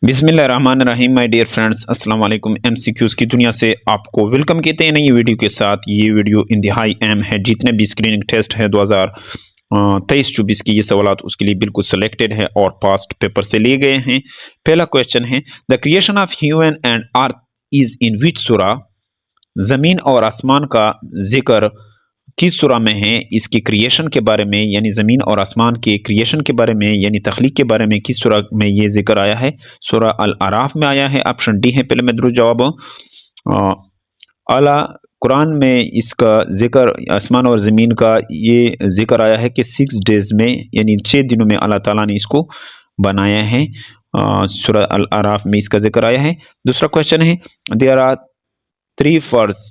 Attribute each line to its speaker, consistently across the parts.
Speaker 1: बिस्मिल्लाहिर्रहमानिर्रहीम my dear friends, अस्सलाम वालेकुम। एमसीक्यूज़ की दुनिया से आपको वेलकम कहते हैं नई वीडियो के साथ। ये वीडियो इंतहाई अहम है। जितने भी स्क्रीनिंग टेस्ट है 2023-24 की ये सवालात उसके लिए बिल्कुल सेलेक्टेड है और पास्ट पेपर से लिए गए हैं। पहला क्वेश्चन है, the creation of human and earth is in which सूरा? ज़मीन और आसमान का जिक्र किस सूरा में है? इसकी क्रिएशन के बारे में यानी ज़मीन और आसमान के क्रिएशन के बारे में यानी तख्लीक के बारे में किस सूरा में ये जिक्र आया है? सूरा अल आराफ में आया है। ऑप्शन डी है पहले में दुरुस्त जवाब। अला कुरान में इसका जिक्र आसमान और ज़मीन का ये जिक्र आया है कि 6 डेज़ में यानी 6 दिनों में अल्लाह ताला ने इसको बनाया है। सूरा अल आराफ में इसका जिक्र आया है। दूसरा क्वेश्चन है, देयर आर 3 फर्ज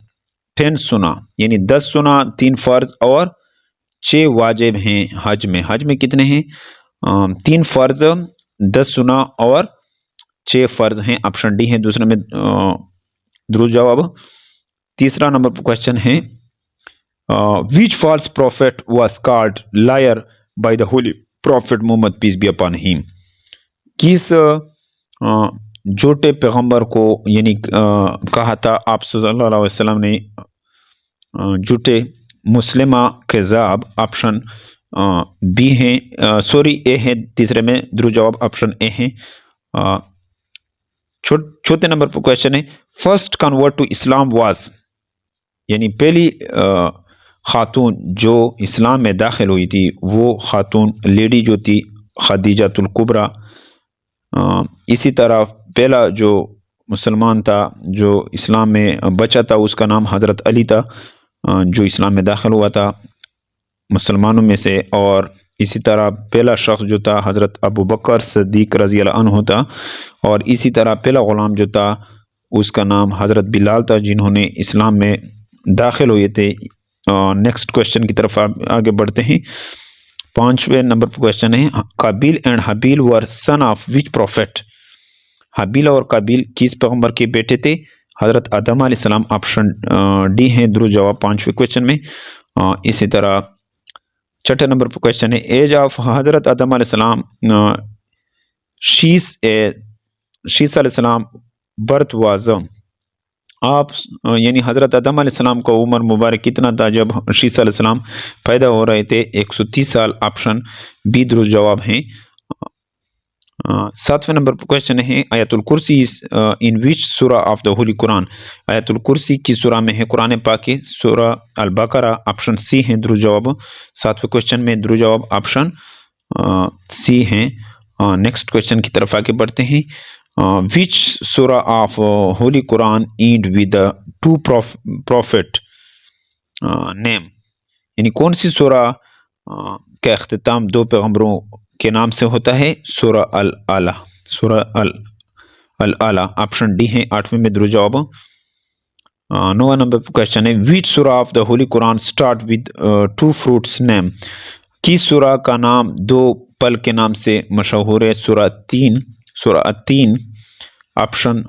Speaker 1: 10 सुना यानी 10 सुना, 3 फर्ज और 6 वाजिब हैं हज में। हज में कितने हैं? 3 फर्ज, 10 सुना और 6 फर्ज हैं। ऑप्शन डी है दूसरे में दुरुस्त जवाब। तीसरा नंबर पर क्वेश्चन है, which false prophet was called liar by the holy prophet Mohammad peace be upon him? किस झूठे पैगंबर को यानी कहा था आप सल्लल्लाहु अलैहि वसल्लम ने झूठे मुस्लिमा कज़ाब? ऑप्शन बी है, सॉरी ए है तीसरे में दुरुस्त जवाब। ऑप्शन ए है। चौथे नंबर पर क्वेश्चन है, first convert to Islam was यानी पहली खातून जो इस्लाम में दाखिल हुई थी वो खातून लेडी जो थी खदीजातुल कुबरा। इसी तरह पहला जो मुसलमान था जो इस्लाम में बचा था उसका नाम हज़रत अली था, जो इस्लाम में दाखिल हुआ था मुसलमानों में से। और इसी तरह पहला शख्स जो था हज़रत अबू बकर सिद्दीक़ रज़ी अल्लाह अन्हु था। और इसी तरह पहला ग़ुलाम जो था उसका नाम हज़रत बिलाल था, जिन्होंने इस्लाम में दाखिल हुए थे। नेक्स्ट क्वेश्चन की तरफ आगे बढ़ते हैं। 5वें नंबर पर क्वेश्चन है, काबिल and Habeel were son of which profit? Habeel और काबिल किस पैगंबर के बेटे थे? हज़रत आदम अलैहिस्सलाम। ऑप्शन डी है दुरुस्त जवाब 5वें क्वेश्चन में। इसी तरह 6ठे नंबर पर क्वेश्चन है, एज ऑफ हज़रत आदम अलैहिस्सलाम शीस अलैहिस्सलाम बर्थ वाज? आप यानी हज़रत आदम अलैहिस्सलाम का उम्र मुबारक कितना था जब शीस अलैहिस्सलाम पैदा हो रहे थे? 130 साल। ऑप्शन बी दुरुस्त जवाब हैं। 7वें नंबर पर क्वेश्चन है, आयतुल कुर्सी इज इन विच सूरा ऑफ द होली कुरान? आयतुल कुर्सी की सूरा में है कुरान पाक की? सूरा अल बकरा। ऑप्शन सी है दुरुस्त जवाब। 7वें क्वेश्चन में दुरुस्त जवाब ऑप्शन सी है। नेक्स्ट क्वेश्चन की तरफ आगे बढ़ते हैं। विच सूरा of Holi Quran and with 2 profit name यानी कौन सी सूरा का अख्तिताम 2 पैगंबरों के नाम से होता है? सूरा अल आला। सूरा अल आला। ऑप्शन डी है 8वें में दुरुस्त जवाब। 9वां नंबर पर क्वेश्चन है, विच सूरा of the holy Quran start with 2 fruits name? किस सूरा का नाम 2 फल के नाम से मशहूर है? सूरा 3। ऑप्शन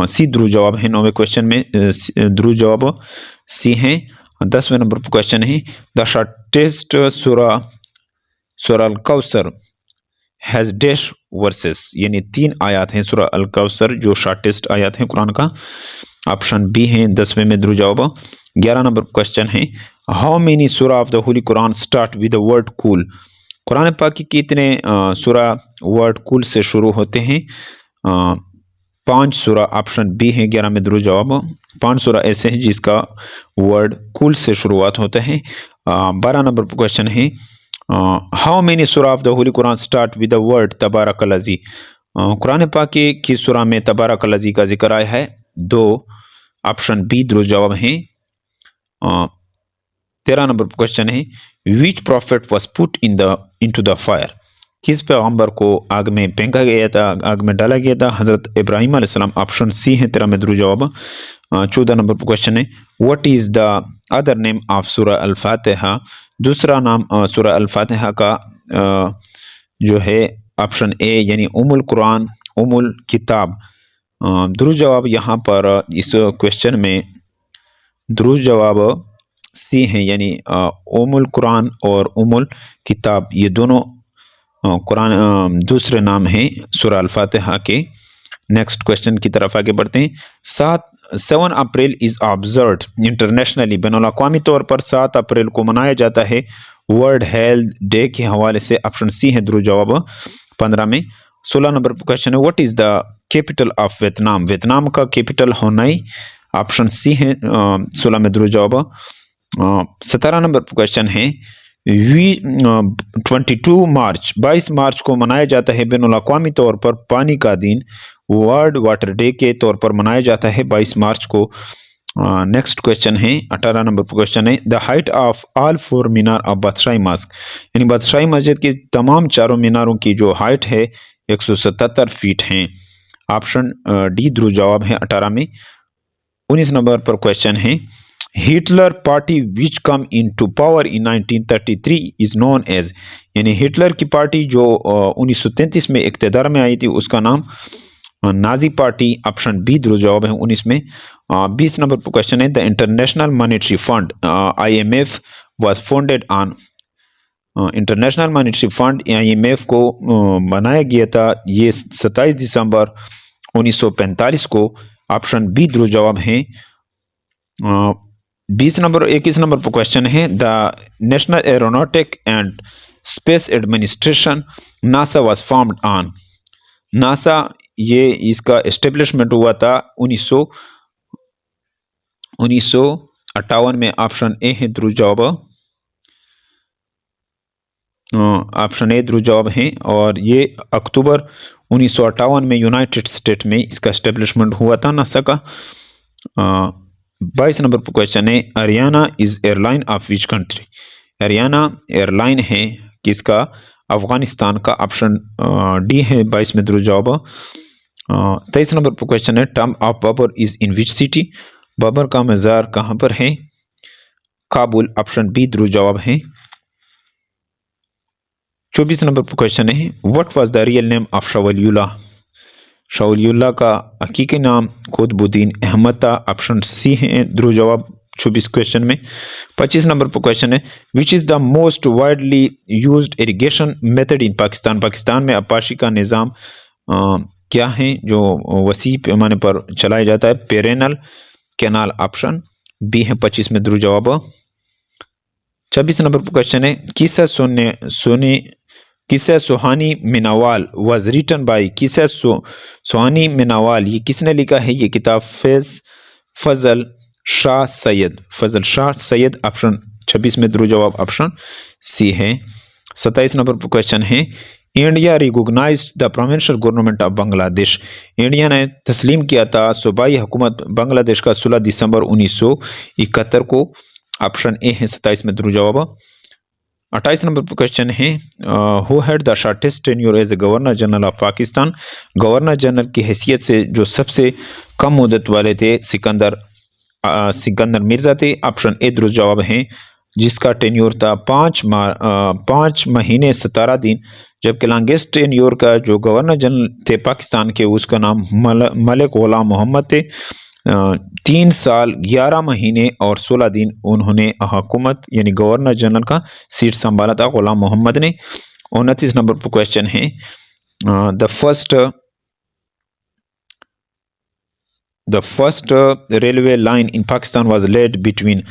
Speaker 1: सी दुरुस्त जवाब है। 9वें क्वेश्चन में दुरुस्त जवाब सी है। 10वें नंबर पर क्वेश्चन है, द शॉर्टेस्ट सूरा अल कौसर हैज़ डैश वर्सेस यानी 3 आयत हैं सूरा अल कौसर जो शॉर्टेस्ट आयत हैं कुरान का? ऑप्शन बी है 10वें में दुरुस्त जवाब। 11 नंबर क्वेश्चन है, हाउ मेनी सूरा of the holy Quran start with the word cool? Quran पाक की कितने सूरा वर्ड कूल से शुरू होते हैं? 5 सूरा। ऑप्शन बी है 11 में दुरुस्त जवाब। 5 सूरा ऐसे हैं जिसका वर्ड कूल से शुरुआत होता है। 12 नंबर पर क्वेश्चन है, हाउ मेनी सूरा of the holy Quran start with the word तबारकल्लज़ी? कुरान पाक की किस सूरा में तबारकल्लज़ी का जिक्र आया है? 2। ऑप्शन बी दुरुस्त जवाब है। 13 नंबर पर क्वेश्चन है, which prophet was put into the fire? किस पैगंबर को आग में फेंका गया था, आग में डाला गया था? हज़रत इब्राहीम अलैहिस्सलाम। ऑप्शन सी है 13 में दुरुस्त जवाब। 14 नंबर पर क्वेश्चन है, what is the other name of सूरा अल फातिहा? दूसरा नाम सूरा अल फातिहा का जो है? ऑप्शन ए यानी उमुल कुरान, उमुल किताब। दुरुस्त जवाब यहाँ पर इस क्वेश्चन में दुरुस्त जवाब सी है यानी उमुल कुरान और उमुल किताब ये दोनों कुरान दूसरे नाम हैं सूरा अल फातिहा के। नेक्स्ट क्वेश्चन की तरफ आगे बढ़ते हैं। 7 अप्रैल इज ऑब्जर्व्ड इंटरनेशनली, बैनुल-अक़वामी तौर पर 7 अप्रैल को मनाया जाता है वर्ल्ड हेल्थ डे के हवाले से। ऑप्शन सी है दुरुस्त जवाब 15 में। 16 नंबर पर क्वेश्चन है, what is the capital of Vietnam, Vietnam का कैपिटल होनाई। ऑप्शन सी है 16 में दुरुस्त जवाब। 17 नंबर पर क्वेश्चन है, 22 मार्च को मनाया जाता है बैनुल-अक़वामी तौर पर पानी का दिन, वर्ल्ड वाटर डे के तौर पर मनाया जाता है 22 मार्च को। नेक्स्ट क्वेश्चन है 18 नंबर पर क्वेश्चन है, the height of all 4 minar of Badshahi Masjid, यानी बादशाही मस्जिद की तमाम चारों मीनारों की जो हाइट है 177 फीट हैं। ऑप्शन डी दुरुस्त जवाब है 18 में। 19 नंबर पर क्वेश्चन है, Hitler party which came into power in 1933 is known as, यानी हिटलर की पार्टी जो 1933 में इक़्तिदार में आई थी उसका नाम नाजी पार्टी। ऑप्शन बी दुरुस्त जवाब है 19 में। 20 नंबर पर क्वेश्चन है, the international monetary fund IMF was founded on, international monetary fund IMF को बनाया गया था ये 27 दिसंबर 1945 को। ऑप्शन बी दुरुस्त जवाब है। 21 नंबर पर क्वेश्चन है, the national aeronautic and space administration NASA was formed on, NASA ये इसका एस्टेब्लिशमेंट हुआ था 1958 में। ऑप्शन ए है दुरुस्त जवाब, ऑप्शन ए दुरुस्त जवाब है। और ये अक्टूबर 1958 में यूनाइटेड स्टेट में इसका एस्टेब्लिशमेंट हुआ था नासा का। 22 नंबर पर क्वेश्चन है, Haryana is airline of which country, Haryana airline है किसका, अफगानिस्तान का। ऑप्शन डी है 22 में दुरुस्त जवाब। 23 नंबर पर क्वेश्चन है, tomb of Babur is in which city, Babur का मज़ार कहाँ पर है, काबुल। ऑप्शन बी दुरुस्त जवाब है। 24 नंबर पर क्वेश्चन है, what was the real name of Shah Waliullah, Shah Waliullah का हकीकी नाम कुतुबुद्दीन अहमद था। ऑप्शन सी है दुरुस्त जवाब 24 क्वेश्चन में। 25 नंबर पर क्वेश्चन है, which is the most widely used irrigation method in Pakistan, Pakistan में आबपाशी का निज़ाम क्या है जो वसी पैमाने पर चलाया जाता है, पेरेनल कैनाल। ऑप्शन बी है 25 में दुरुस्त जवाब। 26 नंबर पर क्वेश्चन है, किस्सा सुहानी मिनावाल वाज रिटन बाय, किस्सा सुहानी मिनावाल ये किसने लिखा है, ये किताब फजल शाह सैयद। ऑप्शन 26 में दुरुस्त जवाब ऑप्शन सी है। 27 नंबर पर क्वेश्चन है, India recognized the provincial government of Bangladesh, India ने तस्लीम किया था सूबाई हुकूमत बांग्लादेश का 16 दिसंबर 1971 को। ऑप्शन ए है 27 में दुरुस्त जवाब। 28 नंबर पर क्वेश्चन है, who had the shortest tenure as a governor general of Pakistan, governor general की हैसियत से जो सबसे कम मुद्दत वाले थे सिकंदर मिर्जा थे। ऑप्शन ए दुरुस्त जवाब है, जिसका टेन्योर था 5 महीने 17 दिन, जबकि लॉन्गेस्ट टेन्योर का जो गवर्नर जनरल थे पाकिस्तान के उसका नाम मलिक गुलाम मोहम्मद थे। 3 साल 11 महीने और 16 दिन उन्होंने हुकूमत यानी गवर्नर जनरल का सीट संभाला था गुलाम मोहम्मद ने। 29 नंबर पर क्वेश्चन है, the first railway line in Pakistan was laid between,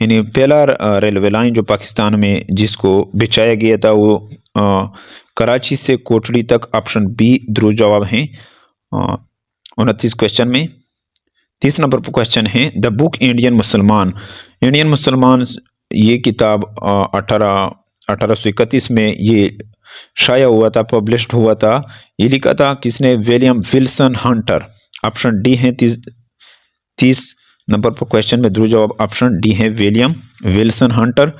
Speaker 1: यानी पहला रेलवे लाइन जो पाकिस्तान में जिसको बिछाया गया था वो कराची से कोटड़ी तक। ऑप्शन बी दुरुस्त जवाब है 29 क्वेश्चन में। 30 नंबर पर क्वेश्चन है, द बुक इंडियन मुसलमान ये किताब 1831 में ये शाया हुआ था, पब्लिश्ड हुआ था। ये लिखा था किसने, William Wilson Hunter. Option D है 30 नंबर पर क्वेश्चन में दुरुस्त जवाब ऑप्शन डी है William Wilson Hunter.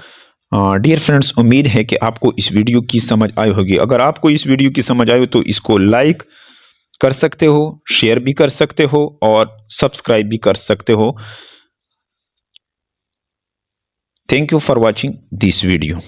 Speaker 1: Dear friends, उम्मीद है कि आपको इस वीडियो की समझ आई होगी। अगर आपको इस वीडियो की समझ आई हो तो इसको लाइक कर सकते हो, शेयर भी कर सकते हो और सब्सक्राइब भी कर सकते हो। Thank you for watching this video.